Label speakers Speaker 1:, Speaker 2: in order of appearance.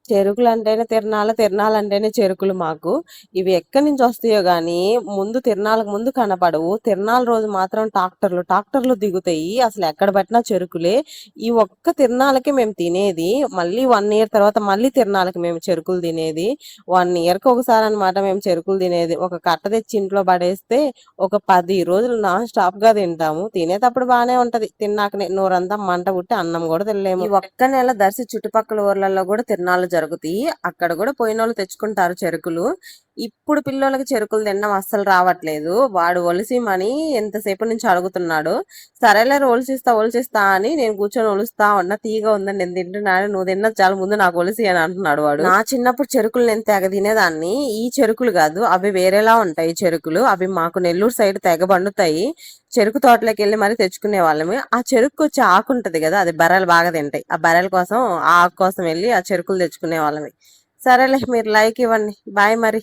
Speaker 1: చెరుకులంటేనే తిరణాలు, తిరణాలంటేనే చెరుకులు మాకు. ఇవి ఎక్కడి నుంచి వస్తాయో గానీ, ముందు తిరణాలకు ముందు కనపడవు. తిరణాల రోజు మాత్రం ట్రాక్టర్లు దిగుతాయి. అసలు ఎక్కడ పట్టినా చెరుకులే. ఈ ఒక్క తిరణాలకి మేము తినేది. మళ్ళీ 1 ఇయర్ తర్వాత మళ్ళీ తిరణాలకి మేము చెరుకులు తినేది. 1 ఇయర్‌కి ఒకసారి అన్నమాట మేము చెరుకులు తినేది. ఒక కట్ట తెచ్చి ఇంట్లో పడేస్తే ఒక 10 రోజులు నాన్ స్టాప్‌గా తింటాము. తినేటప్పుడు బానే ఉంటది. తిన్నాకనే నోరంతా మంట పుట్టి అన్నం కూడా తినలేము. ఈ ఒక్క నెల దర్శి చుట్టుపక్కల ఊర్లలో కూడా తిరణాలు జరుగుతాయి. అక్కడ కూడా పోయినోళ్ళు తెచ్చుకుంటారు చెరుకులు. ఇప్పుడు పిల్లోళ్ళకి చెరుకులు తినడం అస్సలు రావట్లేదు. వాడు ఒలిసిమని ఎంతసేపు నుంచి అడుగుతున్నాడు. సరేలే ఒలిచిస్తా అని నేను కూర్చొని ఒలుస్తా ఉన్నా. తీయగా ఉందని నేను తింటున్నాను. నువ్వు తిన్నది చాలా ముందు నాకు ఒలిసి అని అంటున్నాడు వాడు. నా చిన్నప్పుడు చెరుకులు నేను తెగ తినేదాన్ని. ఈ చెరుకులు కాదు, అవి వేరేలా ఉంటాయి చెరుకులు. అవి మాకు నెల్లూరు సైడ్ తెగ పండుతాయి. చెరుకు తోటలోకి వెళ్ళి మరి తెచ్చుకునే వాళ్ళమే. ఆ చెరుకు వచ్చి ఆకు ఉంటది కదా, అది బర్రెలు బాగా తింటాయి. ఆ బర్రెల కోసం ఆ ఆకు కోసం వెళ్ళి ఆ చెరుకులు తెచ్చుకునే వాళ్ళమే. సరేలే, మీరు లైక్ ఇవ్వండి. బాయ్ మరి.